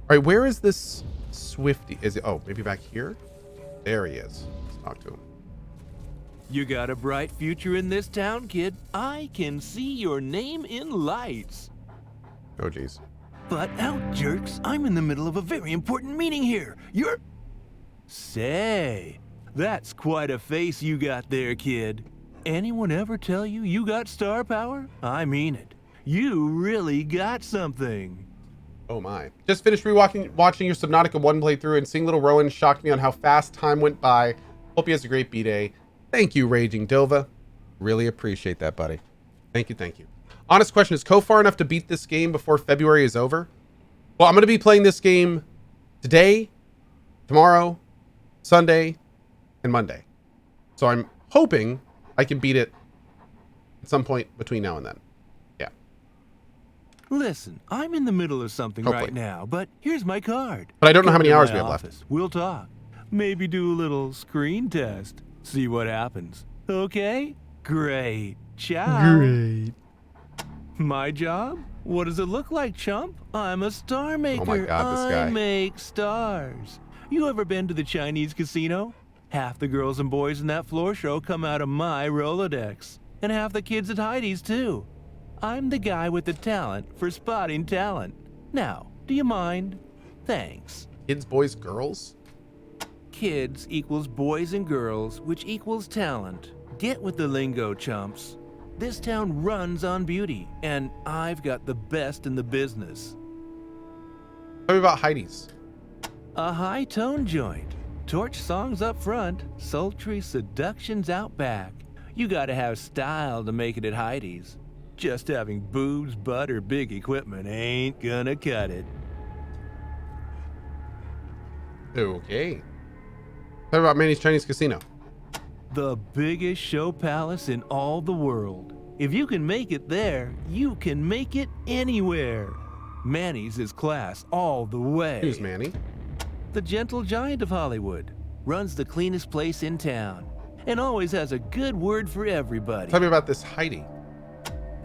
right, where is this Swifty? Is it? Oh, maybe back here. There he is. Let's talk to him. You got a bright future in this town, kid. I can see your name in lights. Oh, geez. But out, jerks. I'm in the middle of a very important meeting here. You're... Say, that's quite a face you got there, kid. Anyone ever tell you you got star power? I mean it. You really got something. Oh my. Just finished watching your Subnautica 1 playthrough, and seeing little Rowan shocked me on how fast time went by. Hope he has a great B-Day. Thank you, Raging Dova. Really appreciate that, buddy. Thank you, thank you. Honest question, is Cohh far enough to beat this game before February is over? Well, I'm going to be playing this game today, tomorrow, Sunday, and Monday. So I'm hoping I can beat it at some point between now and then. Yeah. Listen, I'm in the middle of something right now, but here's my card. But I don't know how many hours we have left. We'll talk. Maybe do a little screen test. See what happens. Okay? Great. Ciao. Great. My job? What does it look like, chump? I'm a star maker. Oh my God, this guy. I make stars. You ever been to the Chinese casino? Half the girls and boys in that floor show come out of my Rolodex. And half the kids at Heidi's, too. I'm the guy with the talent for spotting talent. Now, do you mind? Thanks. Kids, boys, girls? Kids equals boys and girls, which equals talent. Get with the lingo, chumps. This town runs on beauty, and I've got the best in the business. Tell me about Heidi's. A high-tone joint. Torch songs up front, sultry seductions out back. You gotta have style to make it at Heidi's. Just having boobs, butt, or big equipment ain't gonna cut it. Okay. Tell me about Manny's Chinese Casino. The biggest show palace in all the world. If you can make it there, you can make it anywhere. Manny's is class all the way. Who's Manny? The gentle giant of Hollywood. Runs the cleanest place in town. And always has a good word for everybody. Tell me about this Heidi.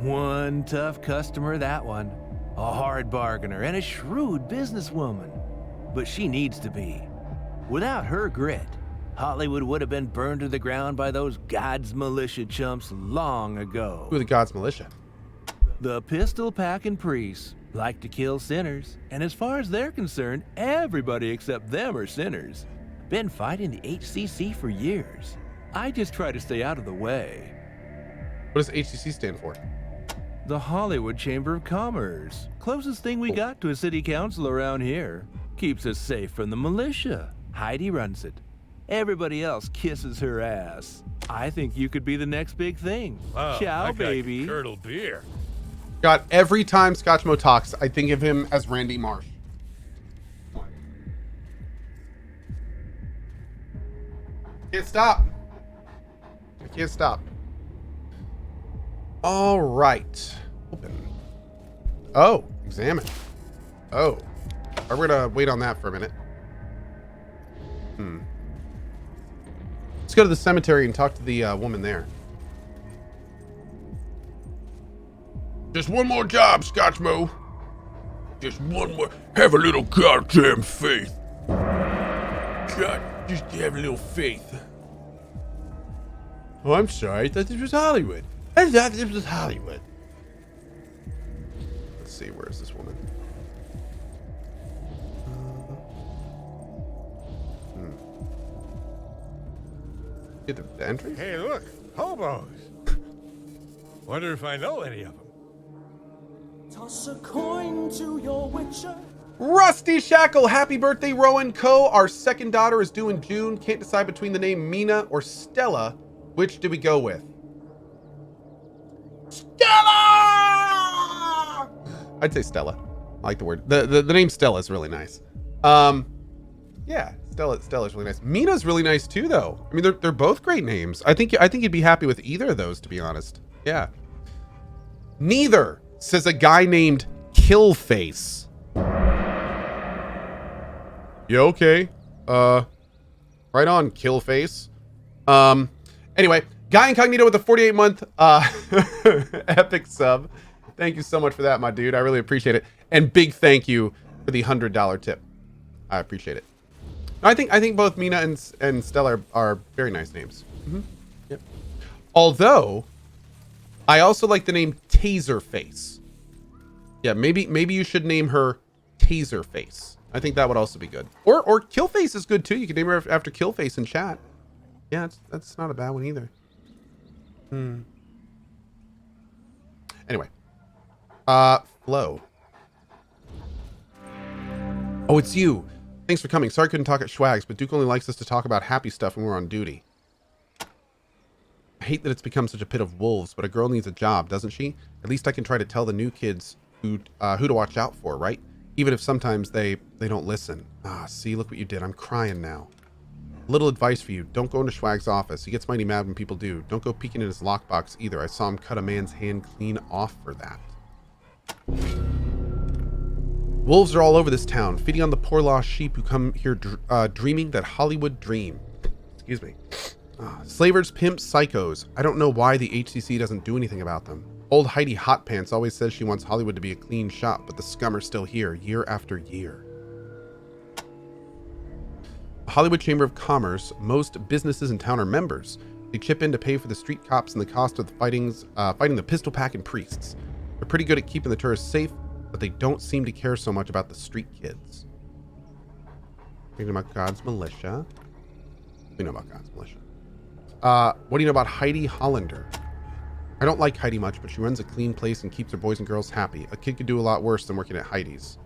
One tough customer, that one. A hard bargainer and a shrewd businesswoman. But she needs to be. Without her grit, Hollywood would have been burned to the ground by those God's militia chumps long ago. Who are the God's militia? The pistol-packing priests like to kill sinners, and as far as they're concerned, everybody except them are sinners. Been fighting the HCC for years. I just try to stay out of the way. What does HCC stand for? The Hollywood Chamber of Commerce. Closest thing we got to a city council around here. Keeps us safe from the militia. Heidi runs it. Everybody else kisses her ass. I think you could be the next big thing. Wow, Ciao, baby. Curdle beer. God, every time Scotchmo talks, I think of him as Randy Marsh. Can't stop. I can't stop. All right. Open. Oh, examine. Oh. We're gonna wait on that for a minute. Let's go to the cemetery and talk to the woman there. Just one more job, Scotchmo. Just one more. Have a little goddamn faith. God, just have a little faith. Oh, I'm sorry. I thought this was Hollywood. I thought this was Hollywood. Let's see. Where is this woman? Get the entry? Hey, look, hobos. Wonder if I know any of them. Toss a coin to your witcher. Rusty Shackle, happy birthday, Rowan. Cohh, our second daughter is due in June. Can't decide between the name Mina or Stella. Which do we go with? Stella! I'd say Stella. I like the word. The name Stella is really nice. Yeah, Stella's really nice. Mina's really nice too, though. I mean, they're both great names. I think you'd be happy with either of those, to be honest. Yeah. Neither, says a guy named Killface. Yeah, okay. Right on, Killface. Anyway, Guy Incognito with a 48-month epic sub. Thank you so much for that, my dude. I really appreciate it. And big thank you for the $100 tip. I appreciate it. I think both Mina and Stella are very nice names. Yep. Although, I also like the name Taserface. Yeah, maybe you should name her Taserface. I think that would also be good. Or Killface is good too. You can name her after Killface in chat. Yeah, that's not a bad one either. Anyway. Flo. Oh, it's you. Thanks for coming. Sorry I couldn't talk at Schwags, but Duke only likes us to talk about happy stuff when we're on duty. I hate that it's become such a pit of wolves, but a girl needs a job, doesn't she? At least I can try to tell the new kids who to watch out for, right? Even if sometimes they don't listen. Ah, see, look what you did. I'm crying now. Little advice for you. Don't go into Schwag's office. He gets mighty mad when people do. Don't go peeking in his lockbox either. I saw him cut a man's hand clean off for that. Wolves are all over this town, feeding on the poor lost sheep who come here dreaming that Hollywood dream. Excuse me. Slavers, pimps, psychos. I don't know why the HCC doesn't do anything about them. Old Heidi Hotpants always says she wants Hollywood to be a clean shop, but the scum are still here, year after year. The Hollywood Chamber of Commerce, most businesses in town are members. They chip in to pay for the street cops and the cost of the fighting the pistol pack and priests. They're pretty good at keeping the tourists safe, but they don't seem to care so much about the street kids. Thinking about God's militia. We know about God's militia. What do you know about Heidi Hollander? I don't like Heidi much, but she runs a clean place and keeps her boys and girls happy. A kid could do a lot worse than working at Heidi's.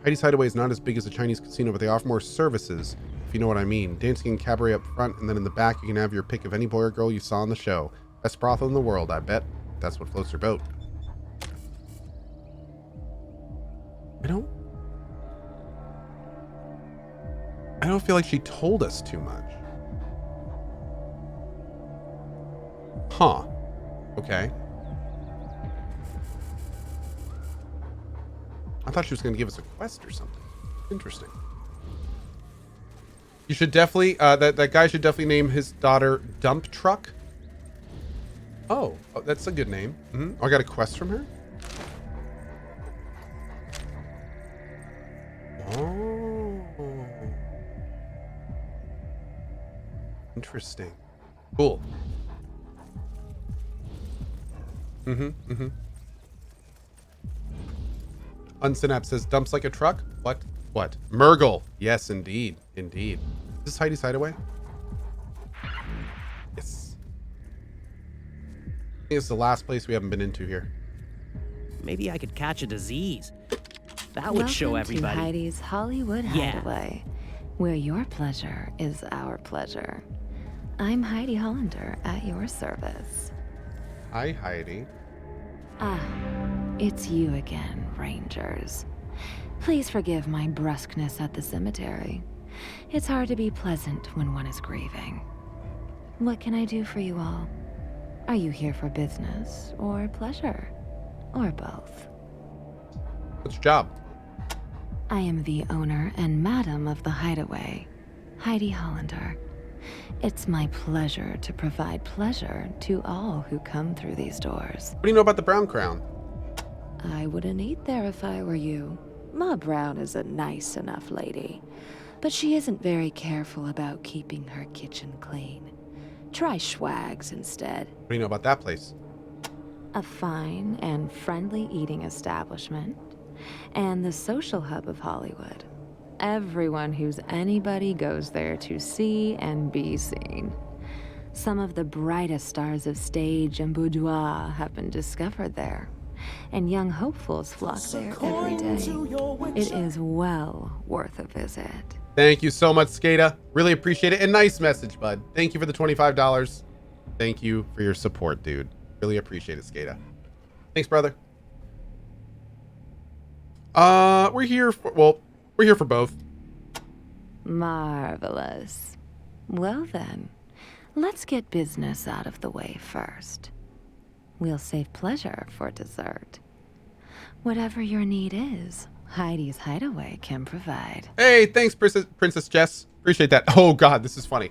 Heidi's Hideaway is not as big as a Chinese casino, but they offer more services, if you know what I mean. Dancing and cabaret up front, and then in the back you can have your pick of any boy or girl you saw on the show. Best brothel in the world, I bet. That's what floats her boat. I don't feel like she told us too much. Huh. Okay. I thought she was going to give us a quest or something. Interesting. You should definitely, that guy should definitely name his daughter Dump Truck. Oh, that's a good name. Oh, I got a quest from her? Oh. Interesting. Cool. Unsynapse says, dumps like a truck? What? Murgle. Yes, indeed. Indeed. Is this Heidi's Hideaway? Yes. I think it's the last place we haven't been into here. Maybe I could catch a disease. That would show everybody. Welcome to Heidi's Hollywood Hideaway, where your pleasure is our pleasure. I'm Heidi Hollander at your service. Hi, Heidi. Ah, it's you again, Rangers. Please forgive my brusqueness at the cemetery. It's hard to be pleasant when one is grieving. What can I do for you all? Are you here for business or pleasure? Or both? What's your job? I am the owner and madam of the Hideaway, Heidi Hollander. It's my pleasure to provide pleasure to all who come through these doors. What do you know about the Brown Crown? I wouldn't eat there if I were you. Ma Brown is a nice enough lady, but she isn't very careful about keeping her kitchen clean. Try Schwag's instead. What do you know about that place? A fine and friendly eating establishment, and the social hub of Hollywood. Everyone who's anybody goes there to see and be seen. Some of the brightest stars of stage and boudoir have been discovered there, and young hopefuls flock there every day. It is well worth a visit. Thank you so much, Skata. Really appreciate it. And nice message, bud. Thank you for the $25. Thank you for your support, dude. Really appreciate it, Skata. Thanks, brother. We're here for both. Marvelous. Well then, let's get business out of the way first. We'll save pleasure for dessert. Whatever your need is, Heidi's Hideaway can provide. Hey, thanks, Princess Jess. Appreciate that. Oh, God, this is funny.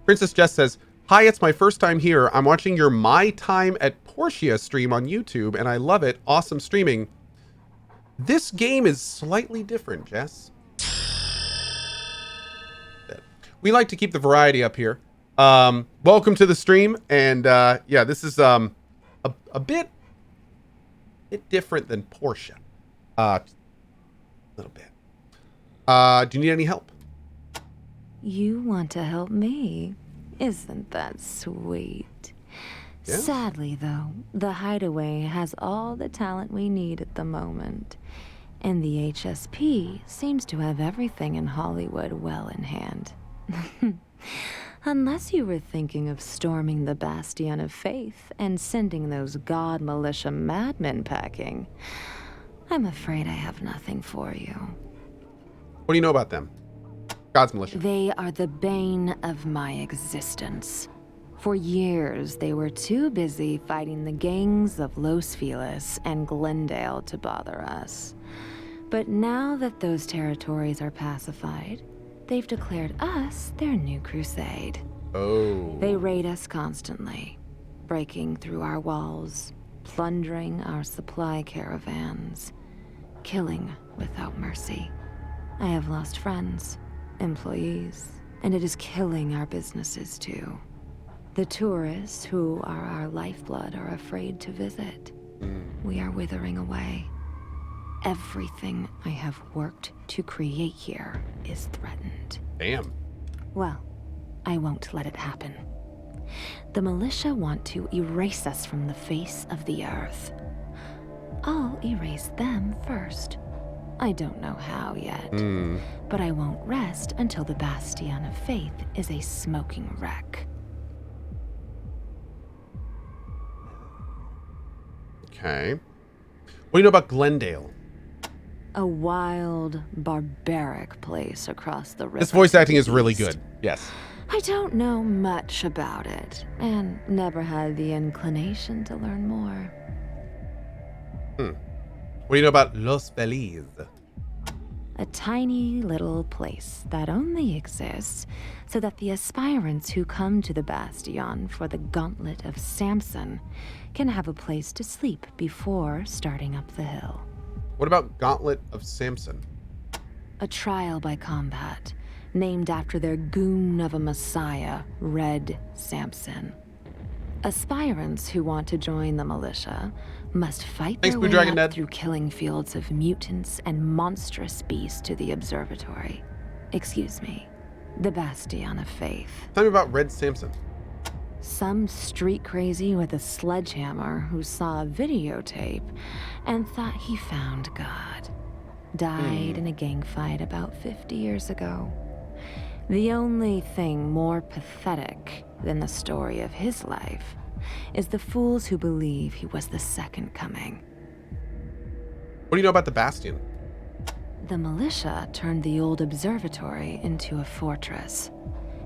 Princess Jess says, hi, it's my first time here. I'm watching your My Time at Portia stream on YouTube, and I love it. Awesome streaming. This game is slightly different, Jess. We like to keep the variety up here. Welcome to the stream, and yeah, this is a bit different than Portia. A little bit. Do you need any help? You want to help me? Isn't that sweet? Yeah. Sadly, though, the hideaway has all the talent we need at the moment. And the HSP seems to have everything in Hollywood well in hand. Unless you were thinking of storming the Bastion of Faith and sending those god militia madmen packing, I'm afraid I have nothing for you. What do you know about them? God's militia. They are the bane of my existence. For years, they were too busy fighting the gangs of Los Feliz and Glendale to bother us. But now that those territories are pacified, they've declared us their new crusade. Oh. They raid us constantly, breaking through our walls, plundering our supply caravans, killing without mercy. I have lost friends, employees, and it is killing our businesses too. The tourists who are our lifeblood are afraid to visit. We are withering away. Everything I have worked to create here is threatened. Damn. Well, I won't let it happen. The militia want to erase us from the face of the earth. I'll erase them first. I don't know how yet, but I won't rest until the Bastion of Faith is a smoking wreck. Okay. What do you know about Glendale? A wild, barbaric place across the river. This voice to acting the is really east. good. Yes. I don't know much about it, and never had the inclination to learn more. What do you know about Los Feliz? A tiny little place that only exists so that the aspirants who come to the Bastion for the Gauntlet of Samson can have a place to sleep before starting up the hill. What about Gauntlet of Samson? A trial by combat, named after their goon of a messiah, Red Samson. Aspirants who want to join the militia must fight Thanks, their Blue way Dragon up Dad. through killing fields of mutants and monstrous beasts to the observatory. Excuse me, the Bastion of Faith. Tell me about Red Samson. Some street crazy with a sledgehammer who saw a videotape and thought he found God. Died in a gang fight about 50 years ago. The only thing more pathetic than the story of his life is the fools who believe he was the second coming. What do you know about the Bastion? The militia turned the old observatory into a fortress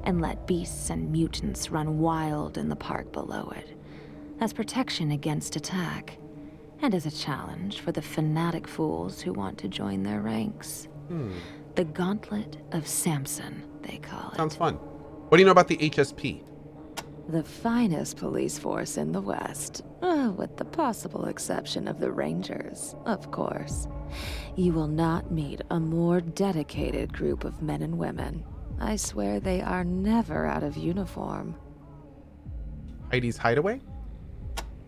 and let beasts and mutants run wild in the park below it as protection against attack and as a challenge for the fanatic fools who want to join their ranks. The Gauntlet of Samson, they call it. Sounds fun. What do you know about the HSP? The finest police force in the West, with the possible exception of the Rangers, of course. You will not meet a more dedicated group of men and women. I swear they are never out of uniform. Heidi's Hideaway?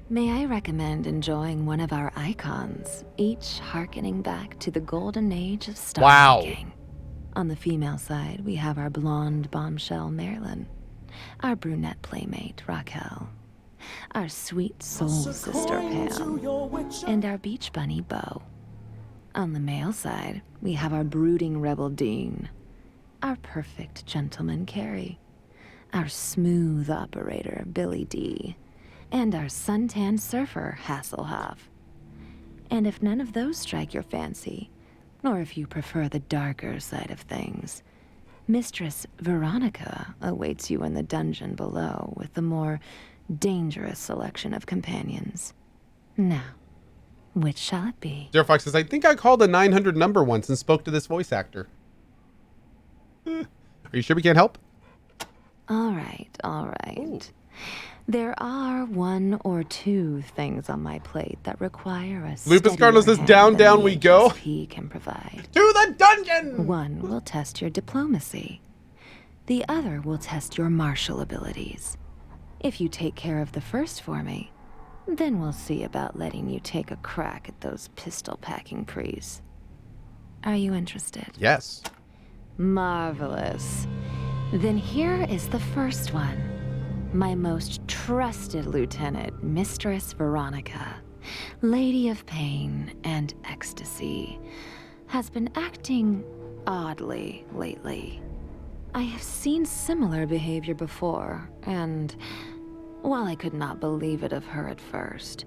May I recommend enjoying one of our icons, each hearkening back to the golden age of Wow. star-making. On the female side, we have our blonde bombshell Marilyn, our brunette playmate Raquel, our sweet soul sister Pam, and our beach bunny Bo. On the male side, we have our brooding rebel Dean, our perfect gentleman Carrie, our smooth operator Billy D, and our suntan surfer Hasselhoff. And if none of those strike your fancy, or if you prefer the darker side of things, Mistress Veronica awaits you in the dungeon below with the more dangerous selection of companions. Now, which shall it be? Zero Fox says, I think I called a 900 number once and spoke to this voice actor. Are you sure we can't help? All right, all right. There are one or two things on my plate that require a Lupus Cardinal says, steadier down, hand down than we the go. HSP can provide. To the dungeon! One will test your diplomacy. The other will test your martial abilities. If you take care of the first for me, then we'll see about letting you take a crack at those pistol-packing priests. Are you interested? Yes. Marvelous. Then here is the first one. My most trusted lieutenant, Mistress Veronica, Lady of Pain and Ecstasy, has been acting oddly lately. I have seen similar behavior before, and while I could not believe it of her at first,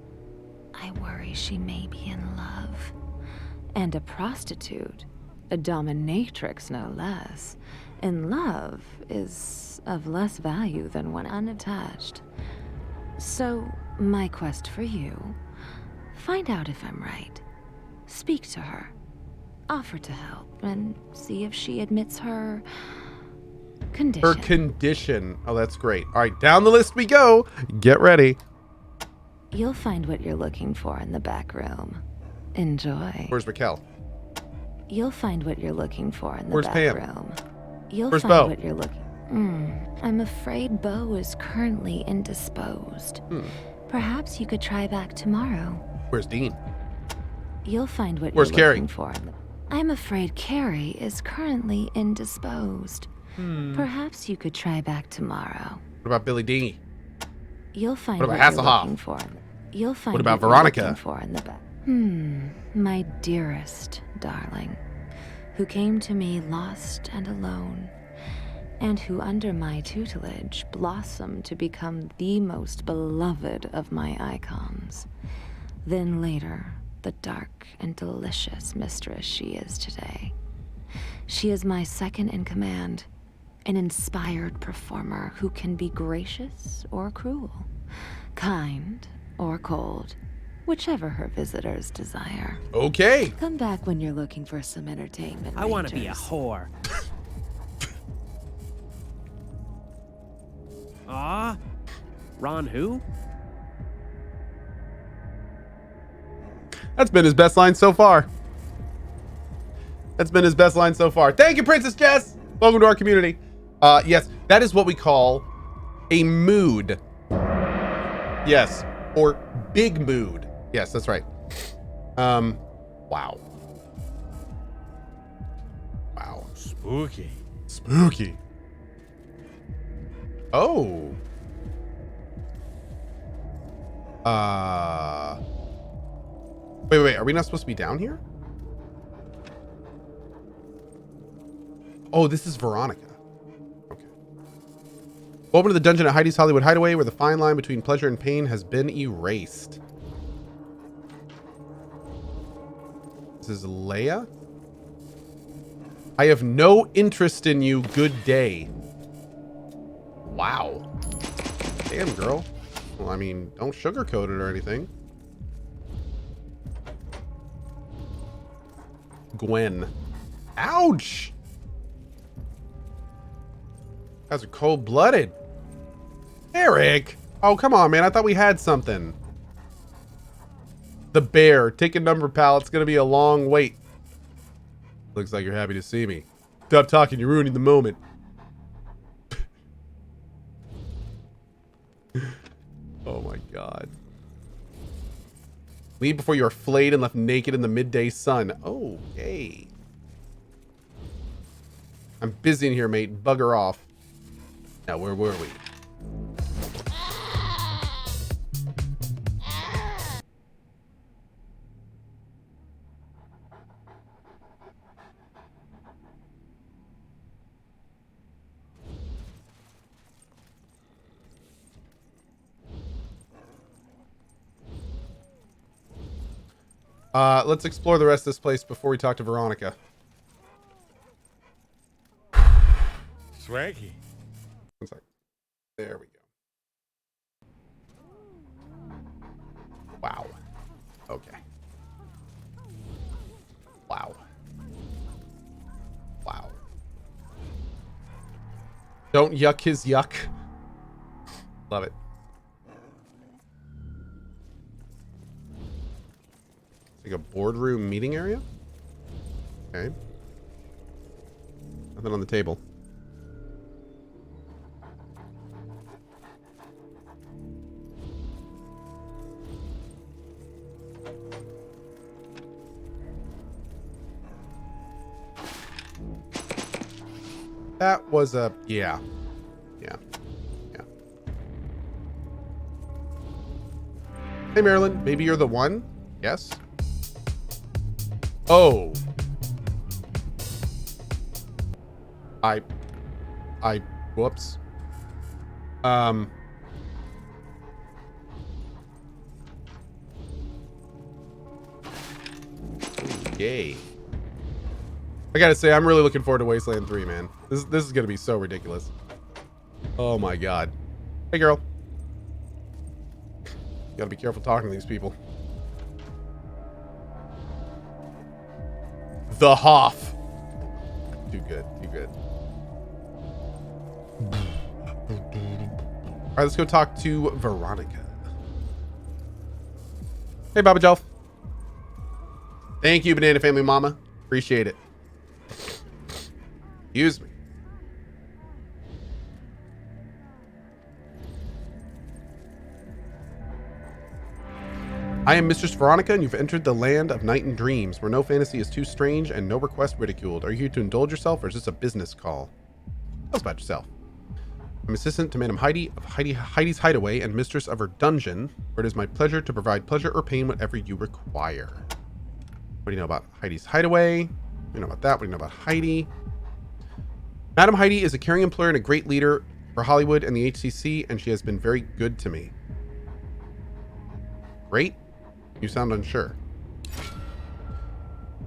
I worry she may be in love. And a prostitute, a dominatrix no less, in love is of less value than one unattached. So, my quest for you, find out if I'm right. Speak to her. Offer to help and see if she admits her condition. Her condition. Oh, that's great. All right, down the list we go. Get ready. You'll find what you're looking for in the back room. Enjoy. Where's Raquel? You'll find what you're looking for in the Where's back Pam? room. You'll Where's find Bo? what you're looking. I'm afraid Bo is currently indisposed. Perhaps you could try back tomorrow. Where's Dean? You'll find what Where's you're Carrie? looking for. I'm afraid Carrie is currently indisposed. Perhaps you could try back tomorrow. What about Billy Dingy? You'll find What what, about you're Hasselhoff? looking for. You'll find What about you're Veronica? looking for in the back. My dearest darling, who came to me lost and alone, and who under my tutelage blossomed to become the most beloved of my icons. Then later, the dark and delicious mistress she is today. She is my second in command, an inspired performer who can be gracious or cruel, kind or cold, whichever her visitors desire. Okay. Come back when you're looking for some entertainment. I want to be a Rangers. whore. Ah? Ron who? That's been his best line so far. That's been his best line so far. Thank you, Princess Jess. Welcome to our community. Yes, that is what we call a mood. Yes, or big mood. Yes, that's right. Wow. Wow. Spooky. Spooky. Oh. Wait. Are we not supposed to be down here? Oh, this is Veronica. Okay. Welcome to the dungeon at Heidi's Hollywood Hideaway, where the fine line between pleasure and pain has been erased. This is Leia. I have no interest in you. Good day. Wow. Damn, girl. Well, I mean, don't sugarcoat it or anything. Gwen. Ouch! Guys are cold-blooded. Eric! Oh, come on, man. I thought we had something. The bear. Take a number, pal. It's gonna be a long wait. Looks like you're happy to see me. Stop talking. You're ruining the moment. Oh my god. Leave before you are flayed and left naked in the midday sun. Okay. I'm busy in here, mate. Bugger off. Now, where were we? Let's explore the rest of this place before we talk to Veronica. Swaggy. One sec. There we go. Wow. Okay. Wow. Wow. Don't yuck his yuck. Love it. Like a boardroom meeting area? Okay. Nothing on the table. That was a... Yeah. Yeah. Yeah. Hey, Marilyn. Maybe you're the one? Yes? Oh. Whoops. Yay. I gotta say, I'm really looking forward to Wasteland 3, man. This is gonna be so ridiculous. Oh my god. Hey, girl. You gotta be careful talking to these people. The Hoff. Too good. Too good. All right, let's go talk to Veronica. Hey, Baba Jelf. Thank you, Banana Family Mama. Appreciate it. Excuse me. I am Mistress Veronica, and you've entered the land of night and dreams, where no fantasy is too strange and no request ridiculed. Are you here to indulge yourself, or is this a business call? Tell us about yourself. I'm assistant to Madam Heidi of Heidi's Hideaway and mistress of her dungeon, where it is my pleasure to provide pleasure or pain whatever you require. What do you know about Heidi's Hideaway? What do you know about that? What do you know about Heidi? Madam Heidi is a caring employer and a great leader for Hollywood and the HCC, and she has been very good to me. Great? You sound unsure.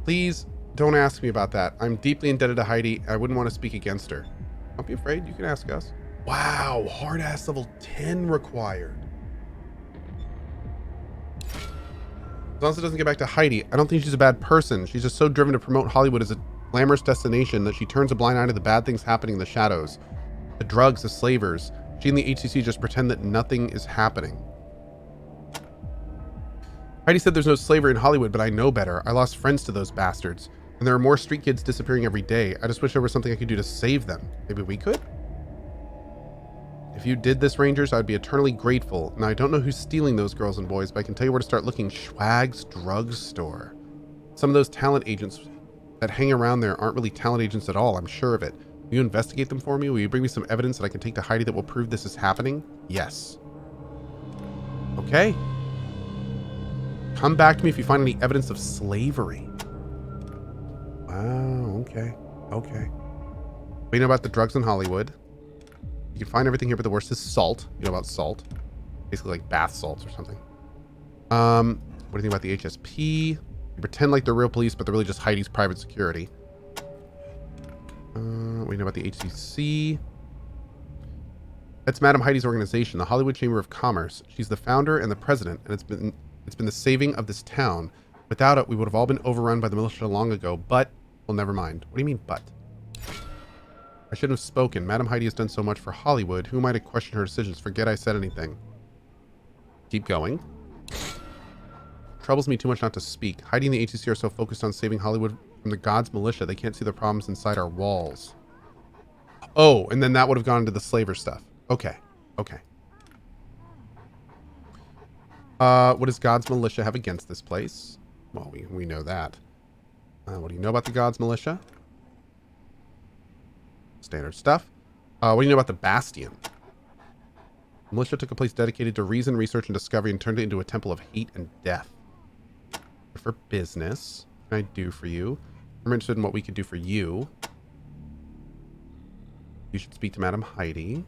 Please don't ask me about that. I'm deeply indebted to Heidi. I wouldn't want to speak against her. Don't be afraid. You can ask us. Wow. Hard ass level 10 required. As long as it doesn't get back to Heidi, I don't think she's a bad person. She's just so driven to promote Hollywood as a glamorous destination that she turns a blind eye to the bad things happening in the shadows. The drugs, the slavers. She and the HCC just pretend that nothing is happening. Heidi said there's no slavery in Hollywood, but I know better. I lost friends to those bastards. And there are more street kids disappearing every day. I just wish there was something I could do to save them. Maybe we could? If you did this, Rangers, I'd be eternally grateful. Now, I don't know who's stealing those girls and boys, but I can tell you where to start looking. Schwag's drugstore. Some of those talent agents that hang around there aren't really talent agents at all. I'm sure of it. Will you investigate them for me? Will you bring me some evidence that I can take to Heidi that will prove this is happening? Yes. Okay. Come back to me if you find any evidence of slavery. Wow, okay. Okay. We know about the drugs in Hollywood. You can find everything here, but the worst is salt. You know about salt. Basically like bath salts or something. What do you think about the HSP? You pretend like they're real police, but they're really just Heidi's private security. What do you know about the HCC? That's Madam Heidi's organization, the Hollywood Chamber of Commerce. She's the founder and the president, and it's been the saving of this town. Without it, we would have all been overrun by the militia long ago, but... Well, never mind. What do you mean, but? I shouldn't have spoken. Madam Heidi has done so much for Hollywood. Who am I to question her decisions? Forget I said anything. Keep going. Troubles me too much not to speak. Heidi and the HCC are so focused on saving Hollywood from the gods' militia, they can't see the problems inside our walls. Oh, and then that would have gone into the slaver stuff. Okay. Okay. What does God's militia have against this place? Well, we know that. What do you know about the God's militia? Standard stuff. What do you know about the Bastion? The militia took a place dedicated to reason, research, and discovery and turned it into a temple of hate and death. For business. What can I do for you? I'm interested in what we could do for you. You should speak to Madam Heidi.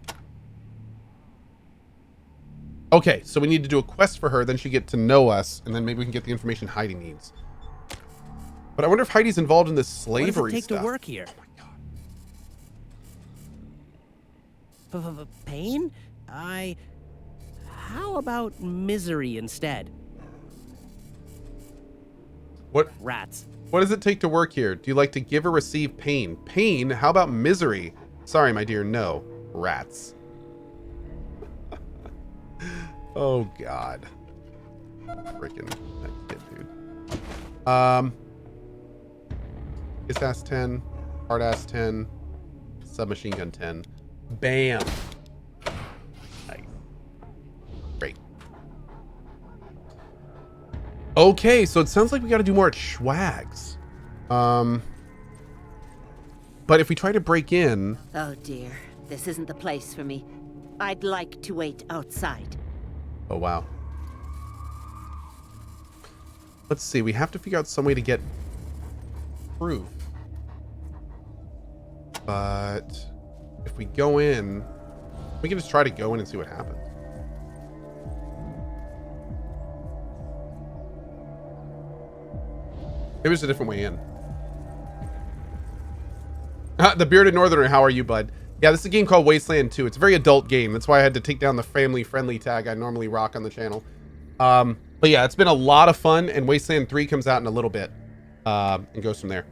Okay, so we need to do a quest for her, then she get to know us, and then maybe we can get the information Heidi needs. But I wonder if Heidi's involved in this slavery stuff. What does it take to work here? Oh my god. Pain? How about misery instead? What? Rats. What does it take to work here? Do you like to give or receive pain? Pain? How about misery? Sorry, my dear, no. Rats. Oh god. Freaking that kid, dude. His ass 10, hard ass 10, submachine gun 10. Bam. Nice. Great. Okay, so it sounds like we got to do more at Schwag's. But if we try to break in... Oh dear, this isn't the place for me. I'd like to wait outside. Oh, wow. Let's see, we have to figure out some way to get proof. But if we go in, we can just try to go in and see what happens. Maybe there's a different way in. The Bearded Northerner, how are you, bud? Yeah, this is a game called Wasteland 2. It's a very adult game. That's why I had to take down the family-friendly tag I normally rock on the channel. But yeah, it's been a lot of fun, and Wasteland 3 comes out in a little bit and goes from there.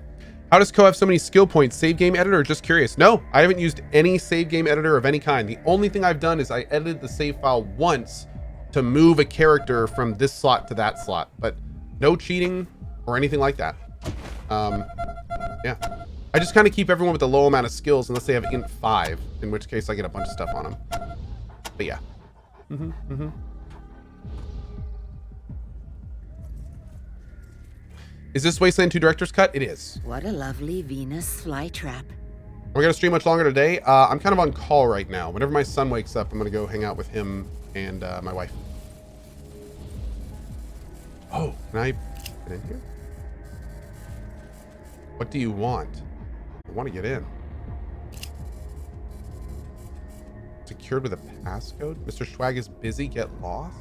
How does Cohh have so many skill points? Save game editor? Just curious. No, I haven't used any save game editor of any kind. The only thing I've done is I edited the save file once to move a character from this slot to that slot, but no cheating or anything like that. Yeah. I just kind of keep everyone with a low amount of skills unless they have int 5, in which case I get a bunch of stuff on them. But yeah. Is this Wasteland 2 Director's Cut? It is. What a lovely Venus flytrap. We're going to stream much longer today. I'm kind of on call right now. Whenever my son wakes up, I'm going to go hang out with him and my wife. Oh, can I get in here? What do you want? I want to get in. Secured with a passcode? Mr. Schwag is busy. Get lost?